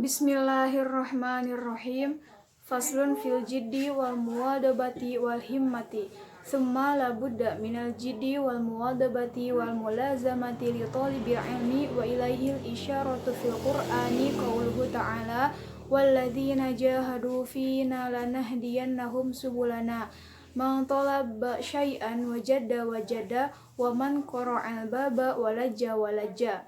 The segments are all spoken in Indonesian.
Bismillahirrahmanirrahim. Faslun fil jiddi wal muwadabati wal himmati. Thumma labudda minal jiddi wal muwadabati wal mulazamati li talibil ilmi wa ilaihil isyaratu fil qur'ani qawluhu ta'ala walladzina jahadu fina lanahdiyannahum subulana man talaba syai'an wajada wa man qara'al baba walajja.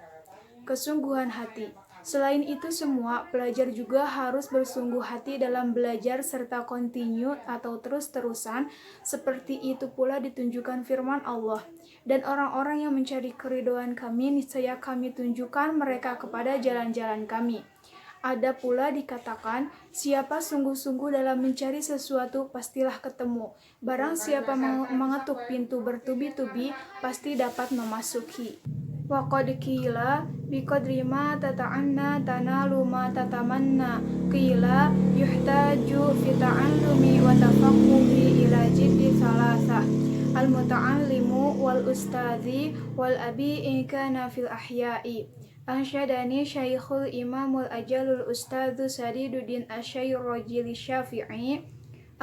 Kesungguhan hati. Selain itu semua, pelajar juga harus bersungguh hati dalam belajar serta kontinu atau terus-terusan. Seperti itu pula ditunjukkan firman Allah. Dan orang-orang yang mencari keridhaan kami, niscaya kami tunjukkan mereka kepada jalan-jalan kami. Ada pula dikatakan, siapa sungguh-sungguh dalam mencari sesuatu, pastilah ketemu. Barang siapa mengetuk pintu bertubi-tubi, pasti dapat memasuki. Wa qad qila biqadri ma tata'anna tanalu ma tatamanna qila yuhtaju fi ta'allumi wa tafaqquhi ila jiddi thalatha al-muta'allimu wal ustadhi wal abi in kana fil ahya'i. Ansyadani Syekhul Imamul Ajalul Ustadzu Sadiduddin Asy-Syairajili Syafi'i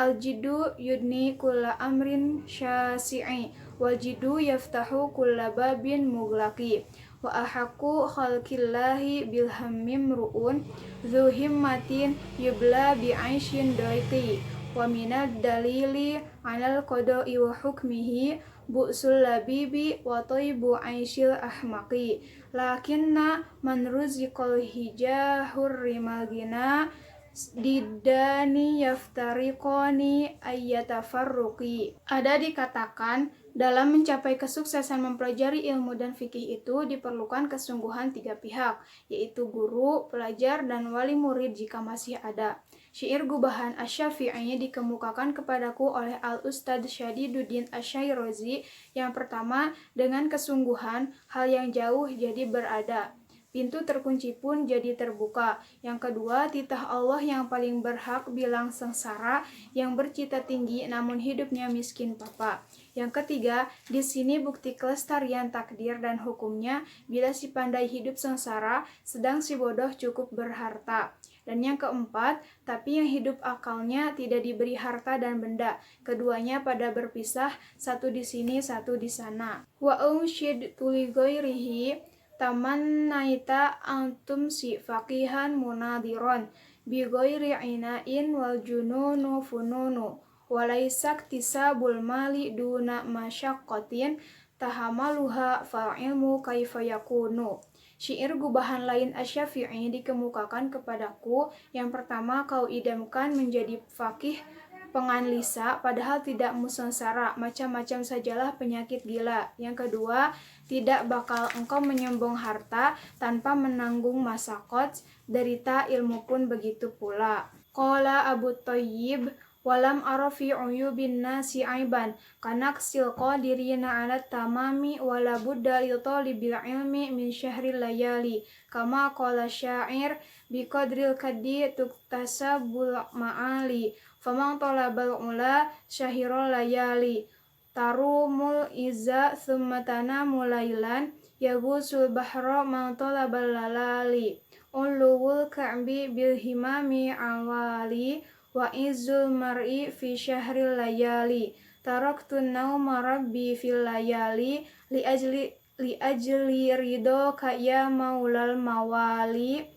al-jiddu yudni kulla amrin syasi'i wal jiddu yaftahu kulla babin mughlaqi wa ahaqqu khalqillahi bil hammim ru'un dzu himmatin yubla bi 'aisyin daiqi wa minad dalili 'alal qada'i wa hukmihi bu'sul labibi wa tayyibu 'aisyil ahmaqi lakinna man ruziqal hijahur rimal gina didani yaftariqani ayyatafarruqi. Ada dikatakan dalam mencapai kesuksesan mempelajari ilmu dan fikih itu diperlukan kesungguhan tiga pihak, yaitu guru, pelajar, dan wali murid jika masih ada. Syair gubahan Asy-Syafi'i dikemukakan kepadaku oleh Al-Ustadz Syadiduddin Asy-Syairajili. Yang pertama, dengan kesungguhan, hal yang jauh jadi berada. Pintu terkunci pun jadi terbuka. Yang kedua, titah Allah yang paling berhak bilang sengsara, yang bercita tinggi namun hidupnya miskin papa. Yang ketiga, di sini bukti kelestarian takdir dan hukumnya bila si pandai hidup sengsara, sedang si bodoh cukup berharta. Dan yang keempat, tapi yang hidup akalnya tidak diberi harta dan benda. Keduanya pada berpisah, satu di sini, satu di sana. Wa unsyidtu li ghairihi tamannaita antum si faqihan munadiron bi ghairi inain wal jununu fununu walaysa iktisabul mali duna masyaqqatin tahamaluha fal ilmu kaifa yakunu. Syair gubahan lain Asy-Syafi'i dikemukakan kepadaku. Yang pertama, kau idamkan menjadi faqih penganlisa padahal tidak musengsara, macam-macam sajalah penyakit gila. Yang kedua, tidak bakal engkau menyombong harta tanpa menanggung masaqat, derita ilmu pun begitu pula. Qala Abu Thayyib walam arafi uyubin nasi aiban kanaksil qadirina ala tamami wala budda li talibil ilmi min syahril layali kama qala syair biqadril kaddi tuktasabul ma'ali faman talabal ula syahirul layali tarumul izza thumma tanamu laylan yagusul bahra man talabal lalali ulul ka'bi bil himami awali wa izzul mar'i fi syahril layali taraktun nauma rabbi fil layali li ajli ridho kaya maulal mawali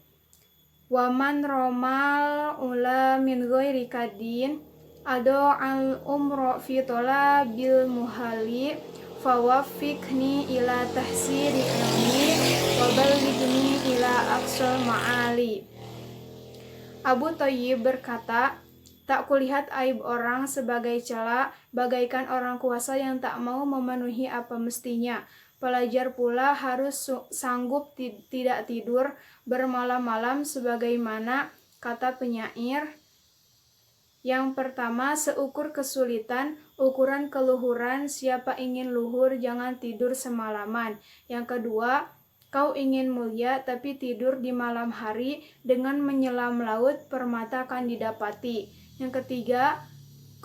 wa man romal ula min ghairi kadin ado al umro fi talabil muhali fawaffiqni ila tahsiri ilmi wa ballighni ila aqsal ma'ali. Abu Thayyib berkata, tak kulihat aib orang sebagai cela, bagaikan orang kuasa yang tak mau memenuhi apa mestinya. Pelajar pula harus sanggup tidak tidur bermalam-malam sebagaimana kata penyair. Yang pertama, seukur kesulitan, ukuran keluhuran, siapa ingin luhur jangan tidur semalaman. Yang kedua, kau ingin mulia tapi tidur di malam hari, dengan menyelam laut permata akan didapati. Yang ketiga,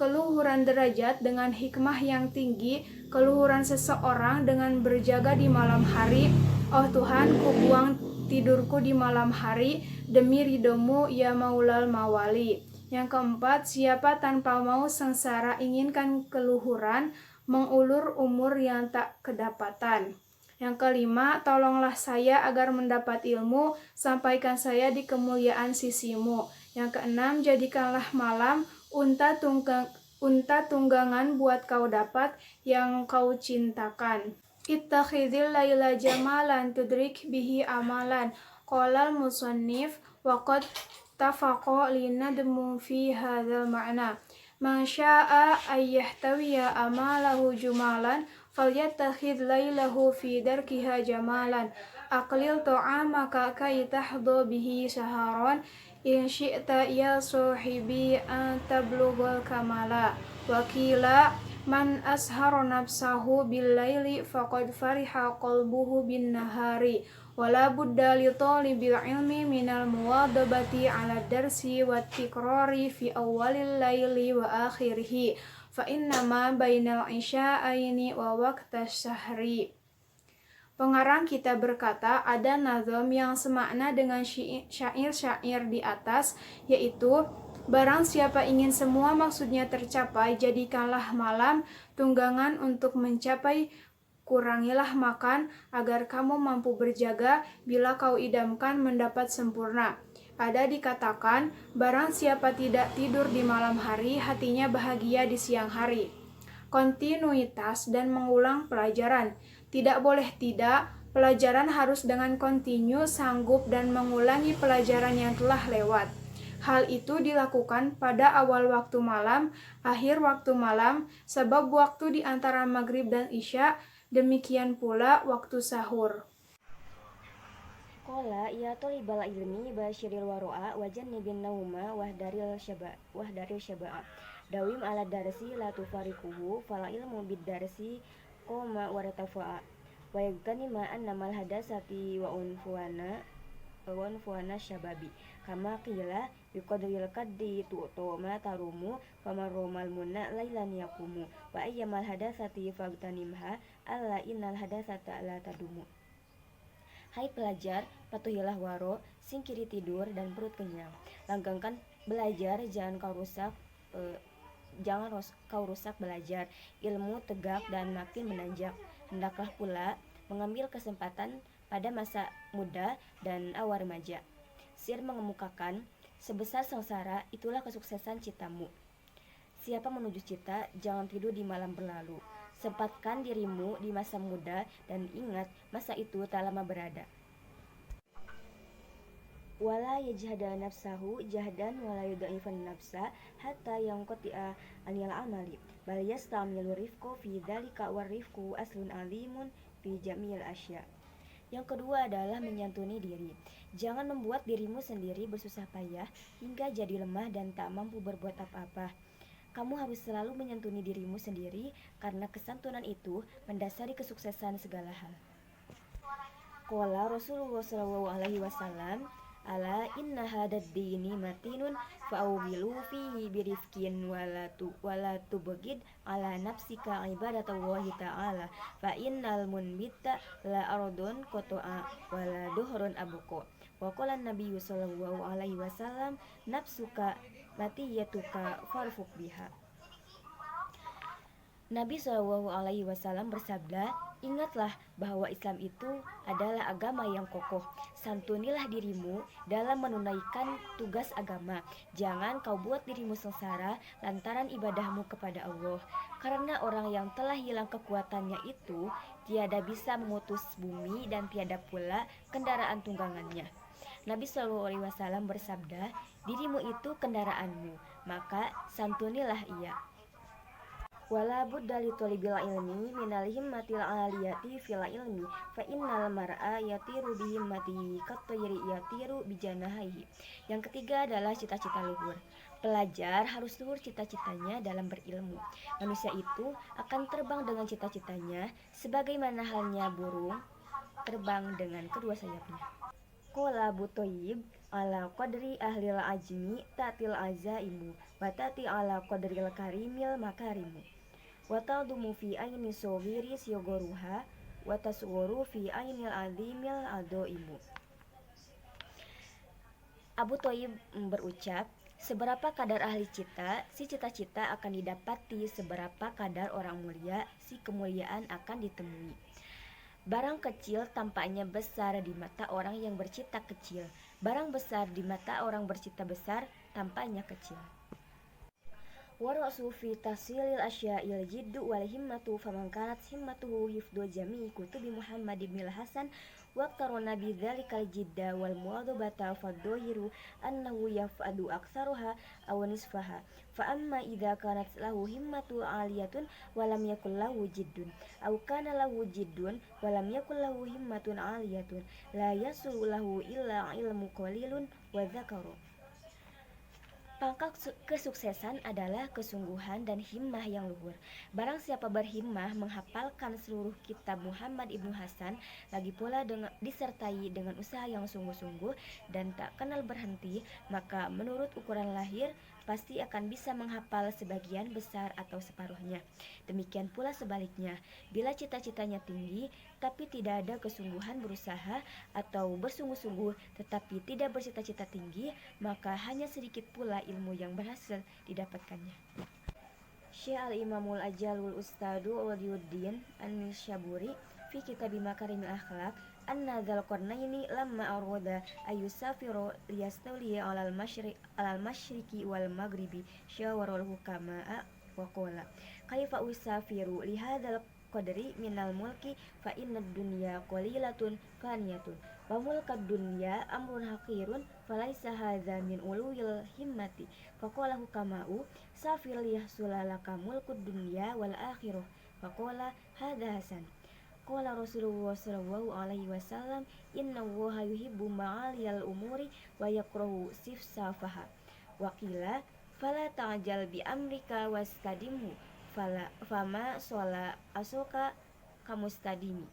keluhuran derajat dengan hikmah yang tinggi, keluhuran seseorang dengan berjaga di malam hari. Oh Tuhan, ku buang tidurku di malam hari demi ridhomu ya maulal mawali. Yang keempat, siapa tanpa mau sengsara inginkan keluhuran, mengulur umur yang tak kedapatan. Yang kelima, tolonglah saya agar mendapat ilmu, sampaikan saya di kemuliaan sisimu. Yang keenam, jadikanlah malam unta tunggangan buat kau dapat yang kau cintakan. Ittakhidil laila jamalan tudrik bihi amalan. Qolal musannif waqad tafaqa linadmu fi hadzal ma'na. Man syaa ayyahtawiya amalahu jumalan falyattakhid lailahu fi darkiha jamalan. Aqlil ta'amaka kay tahdhu bihi saharan in syi'ta ya sahibi an tablughal kamala. Wakila man ashara nafsahu bil laili faqad fariha qalbuhu bin nahari. Wala budda li talibil ilmi minal muwadabati ala darsi wa tikrari fi awalil laili wa akhirih fa innama bainal isya'aini wa waqtas sahri. Pengarang kita berkata ada nazam yang semakna dengan syair-syair di atas, yaitu barang siapa ingin semua maksudnya tercapai, jadikanlah malam tunggangan untuk mencapai, kurangilah makan agar kamu mampu berjaga, bila kau idamkan mendapat sempurna. Ada dikatakan, barang siapa tidak tidur di malam hari, hatinya bahagia di siang hari. Kontinuitas dan mengulang pelajaran. Tidak boleh tidak, pelajaran harus dengan kontinu, sanggup dan mengulangi pelajaran yang telah lewat. Hal itu dilakukan pada awal waktu malam, akhir waktu malam, sebab waktu di antara maghrib dan isya, demikian pula waktu sahur. Qala ya talibal ilmi basyiril waro'a wajan nibin nauma wahdaril syaba'a dawim ala darsi la tufarikuhu fala ilmu bid darsi qoma waratafa'a wa yagtani ma annamal hadasati wa unfuana syababi kama qila biqadril kaddi tu'to ma tarumu famaromal munna lailan yakumu wa ayyamal hadasati fagtanimha alla innal hadasata la tadumu. Hai pelajar, patuhilah waro, singkiri tidur dan perut kenyang. Langgengkan belajar, jangan kau rusak belajar. Ilmu tegak dan makin menanjak. Hendaklah pula mengambil kesempatan pada masa muda dan awal remaja. Syair mengemukakan, sebesar sengsara itulah kesuksesan citamu. Siapa menuju cita, jangan tidur di malam berlalu. Sempatkan dirimu di masa muda dan ingat masa itu tak lama berada. Wala yajhada nafsahu jahdan wala yudha'ifan nafsa hatta yanqati'a anil amali bal yastamilu rifqu fi dzalika warifqu aslun alimun fi jamil asya. Yang kedua adalah menyantuni diri. Jangan membuat dirimu sendiri bersusah payah hingga jadi lemah dan tak mampu berbuat apa-apa. Kamu harus selalu menyantuni dirimu sendiri karena kesantunan itu mendasari kesuksesan segala hal. Qala Rasulullah sallallahu alaihi wasallam, ala inna hadad dini matinun fa'awilu fihi birifkin wala tubgid ala nafsika ibadatallahi ta'ala fa innal munbita la ardun qata'a wala duhrun abqa. Wa qala an-nabiyyu sallallahu alaihi wasallam, nafsuka matiyatuka farfuk biha. Nabi Shallallahu Alaihi Wasallam bersabda, ingatlah bahwa Islam itu adalah agama yang kokoh. Santunilah dirimu dalam menunaikan tugas agama. Jangan kau buat dirimu sengsara lantaran ibadahmu kepada Allah. Karena orang yang telah hilang kekuatannya itu tiada bisa memutus bumi dan tiada pula kendaraan tunggangannya. Nabi Shallallahu Alaihi Wasallam bersabda, dirimu itu kendaraanmu, maka santunilah ia. Wala budda li talibil ilmi minal himmatil aliyati fil ilmi fa innal mar'a yatiru bi himmatihi kattayri yatiru bi janahihi. Yang ketiga adalah cita-cita luhur. Pelajar harus luhur cita-citanya dalam berilmu. Manusia itu akan terbang dengan cita-citanya sebagaimana halnya burung terbang dengan kedua sayapnya. Qala Abu Thayyib, ala qadri ahlil ajmi tatil azaimu wa tati ala qadril karimil makarimu wa tadumu fi aini sawiri siyogoruha wa tasguru fi ainil azimil adoimu. Abu Thayyib berucap, seberapa kadar ahli cita, si cita-cita akan didapati, seberapa kadar orang mulia, si kemuliaan akan ditemui. Barang kecil tampaknya besar di mata orang yang bercita kecil. Barang besar di mata orang bercita besar tampaknya kecil. Warasu fi tahsilil asya'il jiddu wal himmatu faman kanat himmatuhu hifdhu jami'i kutubi Muhammad ibn al-Hasan waqtarana bidzalikal jidda wal muwadhabata fadhahiru annahu yaf'adu aktsaruha aw nisfaha fa amma idza kanat lahu himmatu 'aliyatun wa lam yakul lahu jiddun aw kana lahu jiddun wa lam yakul lahu himmatun 'aliyatun la yasulu lahu illa ilmu qalilun wa dzakaru. Pangkal kesuksesan adalah kesungguhan dan himmah yang luhur. Barang siapa berhimmah menghafalkan seluruh kitab Muhammad ibnu Hasan, lagi pula disertai dengan usaha yang sungguh-sungguh dan tak kenal berhenti, maka menurut ukuran lahir pasti akan bisa menghafal sebagian besar atau separuhnya. Demikian pula sebaliknya, bila cita-citanya tinggi tapi tidak ada kesungguhan berusaha atau bersungguh-sungguh tetapi tidak bercita-cita tinggi, maka hanya sedikit pula ilmu yang berhasil didapatkannya. Syekh al-Imamul Ajalul Ustadu Waliuddin An-Nishaburi fi kitab Makarimil Akhlaq anna dzal qarnaini lamma arada ayusafiru liyastawliya alal masyriqi wal maghribi syawarul hukama wa qala kaifa usafiru li hadzal qadri minal mulki fa innad dunya qalilatun faniyatun wa mulkad dunya amrun haqirun falaisa hadza min ulul himmati faqala hukama'u safir liyahsulalaka mulkud dunya wal akhirah faqala hadza hasan. Qala Rasulullah sallallahu alaihi wasallam innallaha yuhibbu ma'aliyal umuri wa yakrahu sifsafaha. Wa qila fala ta'jal bi amrika wastadimhu fama shola asoka kamustadimi.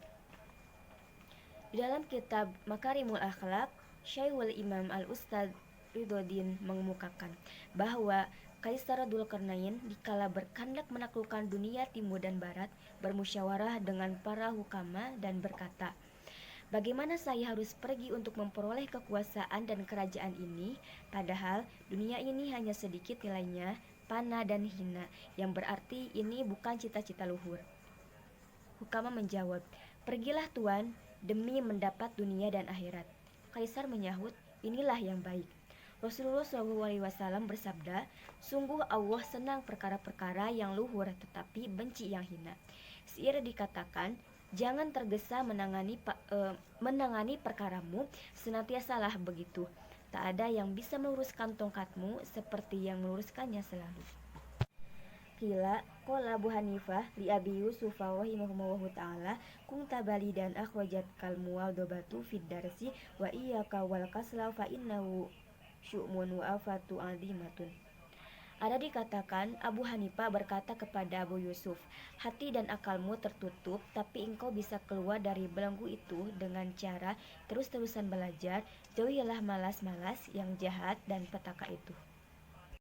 Di dalam kitab Makarimul Akhlaq, Syekhul Imam Al-Ustad Ridhodin mengemukakan bahwa Kaisar Dzulqarnain dikala berkehendak menaklukkan dunia timur dan barat, bermusyawarah dengan para hukama dan berkata, bagaimana saya harus pergi untuk memperoleh kekuasaan dan kerajaan ini, padahal dunia ini hanya sedikit nilainya, fana dan hina, yang berarti ini bukan cita-cita luhur. Hukama menjawab, pergilah Tuan, demi mendapat dunia dan akhirat. Kaisar menyahut, inilah yang baik. Rasulullah SAW bersabda, sungguh Allah senang perkara-perkara yang luhur tetapi benci yang hina. Syair dikatakan, jangan tergesa menangani perkaramu, senantiasalah begitu. Tak ada yang bisa meluruskan tongkatmu seperti yang meluruskannya selalu. Qila qala Abu Hanifah li Abi Yusuf rahimahullahu ta'ala kunta balidan akhrajat kal muwadhabatu fid darsi wa iyyaka wal kasla fa innahu syu'mun wa afatu azimatun. Ada dikatakan Abu Hanifah berkata kepada Abu Yusuf, hati dan akalmu tertutup, tapi engkau bisa keluar dari belenggu itu dengan cara terus-terusan belajar, jauhilah malas-malas yang jahat dan petaka itu.